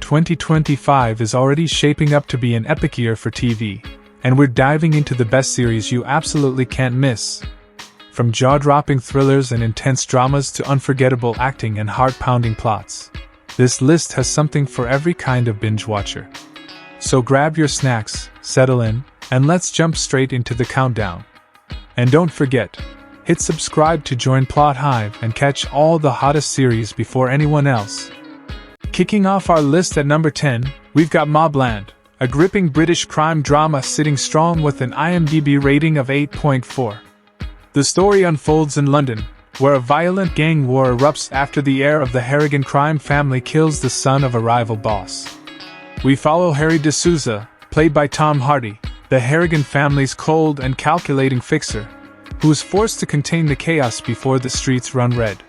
2025 is already shaping up to be an epic year for TV, and we're diving into the best series you absolutely can't miss. From jaw-dropping thrillers and intense dramas to unforgettable acting and heart-pounding plots, this list has something for every kind of binge watcher. So grab your snacks, settle in, and let's jump straight into the countdown. And don't forget, hit subscribe to join Plot Hive and catch all the hottest series before anyone else. Kicking off our list at number 10, we've got Mobland, a gripping British crime drama sitting strong with an IMDb rating of 8.4. The story unfolds in London, where a violent gang war erupts after the heir of the Harrigan crime family kills the son of a rival boss. We follow Harry D'Souza, played by Tom Hardy, the Harrigan family's cold and calculating fixer, who is forced to contain the chaos before the streets run red.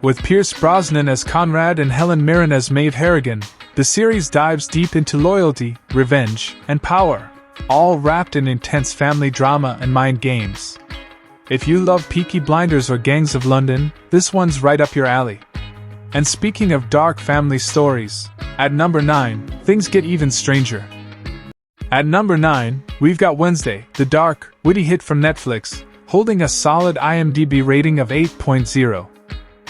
With Pierce Brosnan as Conrad and Helen Mirren as Maeve Harrigan, the series dives deep into loyalty, revenge, and power, all wrapped in intense family drama and mind games. If you love Peaky Blinders or Gangs of London, this one's right up your alley. And speaking of dark family stories, at number 9, things get even stranger. At number 9, we've got Wednesday, the dark, witty hit from Netflix, holding a solid IMDb rating of 8.0.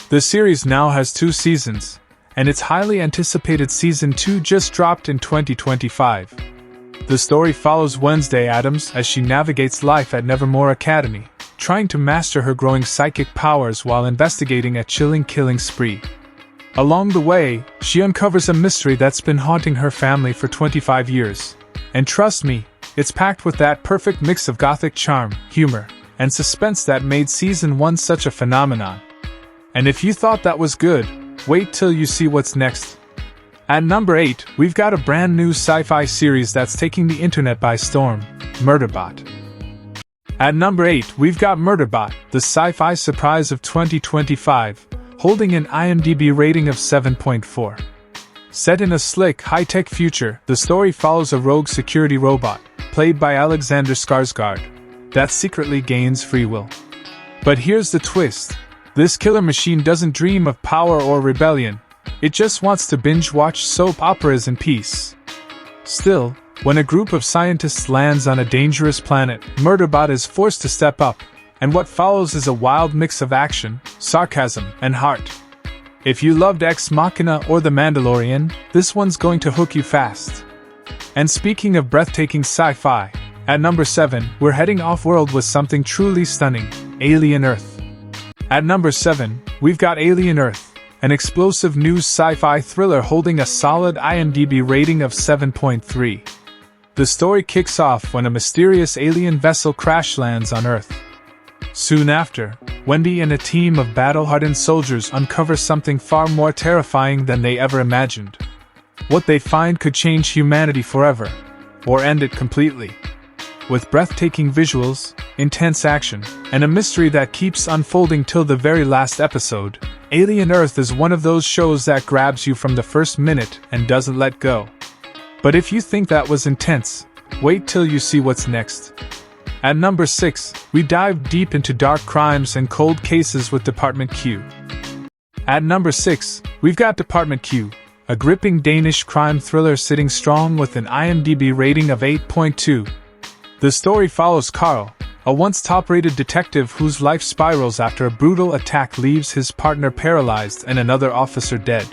The series now has 2 seasons, and its highly anticipated Season 2 just dropped in 2025. The story follows Wednesday Addams as she navigates life at Nevermore Academy, trying to master her growing psychic powers while investigating a chilling killing spree. Along the way, she uncovers a mystery that's been haunting her family for 25 years. And trust me, it's packed with that perfect mix of gothic charm, humor, and suspense that made Season 1 such a phenomenon. And if you thought that was good, wait till you see what's next. At number 8, we've got a brand new sci-fi series that's taking the internet by storm, Murderbot. At number 8, we've got Murderbot, the sci-fi surprise of 2025, holding an IMDb rating of 7.4. Set in a slick, high-tech future, the story follows a rogue security robot, played by Alexander Skarsgård, that secretly gains free will. But here's the twist. This killer machine doesn't dream of power or rebellion, it just wants to binge-watch soap operas in peace. Still, when a group of scientists lands on a dangerous planet, Murderbot is forced to step up, and what follows is a wild mix of action, sarcasm, and heart. If you loved Ex Machina or The Mandalorian, this one's going to hook you fast. And speaking of breathtaking sci-fi, at number 7, we're heading off-world with something truly stunning, AlienEarth. At number 7, we've got AlienEarth, an explosive new sci-fi thriller holding a solid IMDb rating of 7.3. The story kicks off when a mysterious alien vessel crash lands on Earth. Soon after, Wendy and a team of battle-hardened soldiers uncover something far more terrifying than they ever imagined. What they find could change humanity forever, or end it completely. With breathtaking visuals, intense action, and a mystery that keeps unfolding till the very last episode, AlienEarth is one of those shows that grabs you from the first minute and doesn't let go. But if you think that was intense, wait till you see what's next. At number 6, we dive deep into dark crimes and cold cases with Department Q. At number 6, we've got Department Q, a gripping Danish crime thriller sitting strong with an IMDb rating of 8.2. The story follows Carl, a once top-rated detective whose life spirals after a brutal attack leaves his partner paralyzed and another officer dead.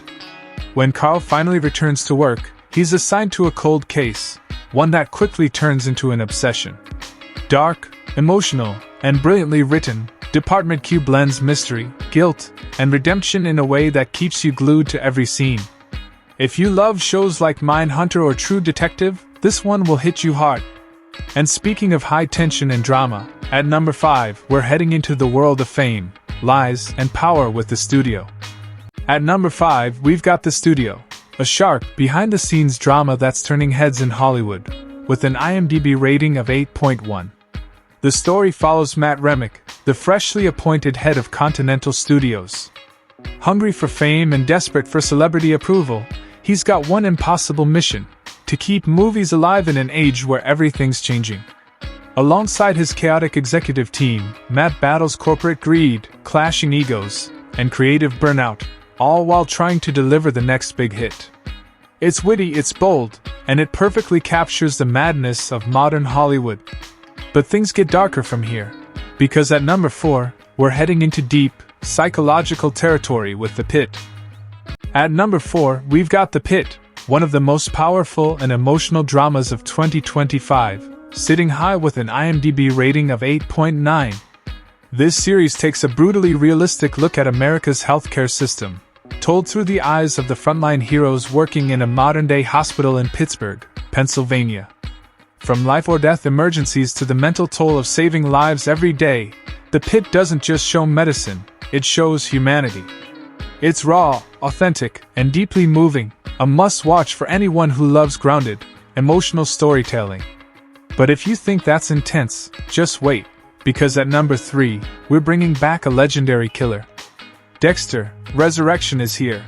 When Carl finally returns to work, he's assigned to a cold case, one that quickly turns into an obsession. Dark, emotional, and brilliantly written, Department Q blends mystery, guilt, and redemption in a way that keeps you glued to every scene. If you love shows like Mindhunter or True Detective, this one will hit you hard. And speaking of high tension and drama, at number 5, we're heading into the world of fame, lies, and power with The Studio. At number 5, we've got The Studio, a sharp, behind-the-scenes drama that's turning heads in Hollywood, with an IMDb rating of 8.1. The story follows Matt Remick, the freshly appointed head of Continental Studios. Hungry for fame and desperate for celebrity approval, he's got one impossible mission: to keep movies alive in an age where everything's changing. Alongside his chaotic executive team, Matt battles corporate greed, clashing egos, and creative burnout, all while trying to deliver the next big hit. It's witty, it's bold, and it perfectly captures the madness of modern Hollywood. But things get darker from here, because at number 4, we're heading into deep, psychological territory with The Pit. At number 4, we've got The Pit, one of the most powerful and emotional dramas of 2025, sitting high with an IMDb rating of 8.9. This series takes a brutally realistic look at America's healthcare system, told through the eyes of the frontline heroes working in a modern-day hospital in Pittsburgh, Pennsylvania. From life-or-death emergencies to the mental toll of saving lives every day, The Pit doesn't just show medicine, it shows humanity. It's raw, authentic, and deeply moving, a must-watch for anyone who loves grounded, emotional storytelling. But if you think that's intense, just wait, because at number 3, we're bringing back a legendary killer. Dexter Resurrection is here.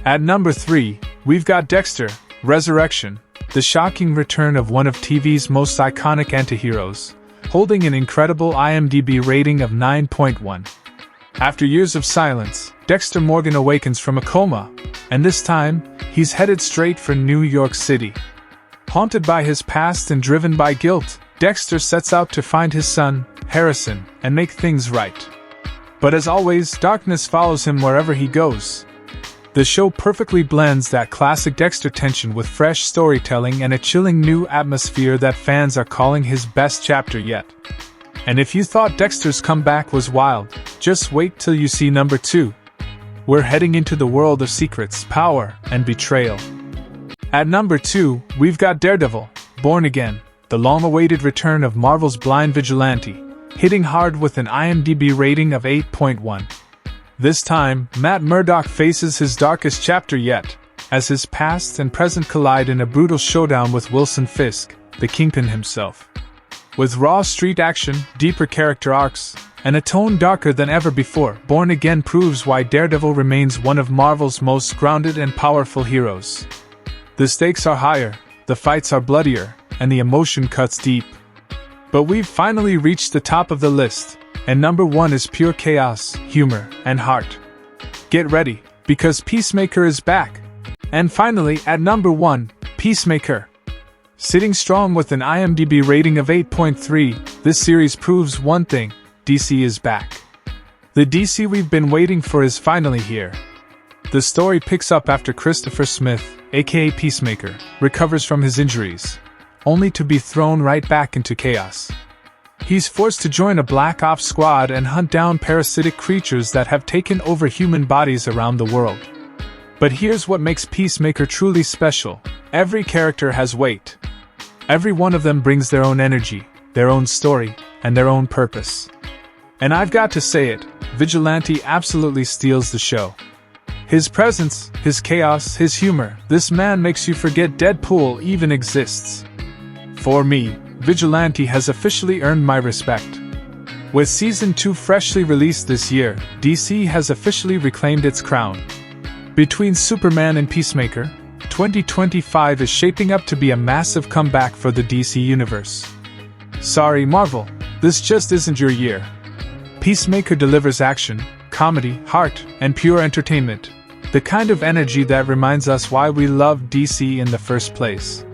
At number 3, we've got Dexter Resurrection, the shocking return of one of TV's most iconic antiheroes, holding an incredible IMDb rating of 9.1. After years of silence, Dexter Morgan awakens from a coma, and this time, he's headed straight for New York City. Haunted by his past and driven by guilt, Dexter sets out to find his son, Harrison, and make things right. But as always, darkness follows him wherever he goes. The show perfectly blends that classic Dexter tension with fresh storytelling and a chilling new atmosphere that fans are calling his best chapter yet. And if you thought Dexter's comeback was wild, just wait till you see number 2. We're heading into the world of secrets, power, and betrayal. At number 2, we've got Daredevil, Born Again, the long-awaited return of Marvel's blind vigilante, hitting hard with an IMDb rating of 8.1. This time, Matt Murdock faces his darkest chapter yet, as his past and present collide in a brutal showdown with Wilson Fisk, the Kingpin himself. With raw street action, deeper character arcs, and a tone darker than ever before, Born Again proves why Daredevil remains one of Marvel's most grounded and powerful heroes. The stakes are higher, the fights are bloodier, and the emotion cuts deep. But we've finally reached the top of the list, and number 1 is pure chaos, humor, and heart. Get ready, because Peacemaker is back. And finally, at number 1, Peacemaker. Sitting strong with an IMDb rating of 8.3, this series proves one thing: DC is back. The DC we've been waiting for is finally here. The story picks up after Christopher Smith, aka Peacemaker, recovers from his injuries, only to be thrown right back into chaos. He's forced to join a Black Ops squad and hunt down parasitic creatures that have taken over human bodies around the world. But here's what makes Peacemaker truly special: every character has weight. Every one of them brings their own energy, their own story, and their own purpose. And I've got to say it, Vigilante absolutely steals the show. His presence, his chaos, his humor, this man makes you forget Deadpool even exists. For me, Vigilante has officially earned my respect. With Season 2 freshly released this year, DC has officially reclaimed its crown. Between Superman and Peacemaker, 2025 is shaping up to be a massive comeback for the DC Universe. Sorry, Marvel, this just isn't your year. Peacemaker delivers action, comedy, heart, and pure entertainment. The kind of energy that reminds us why we love DC in the first place.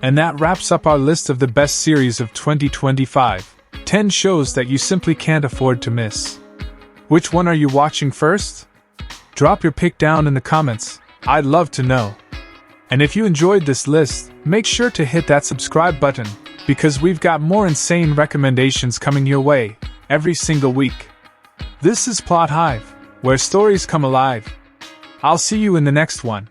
And that wraps up our list of the best series of 2025. 10 shows that you simply can't afford to miss. Which one are you watching first? Drop your pick down in the comments, I'd love to know. And if you enjoyed this list, make sure to hit that subscribe button, because we've got more insane recommendations coming your way every single week. This is Plot Hive, where stories come alive. I'll see you in the next one.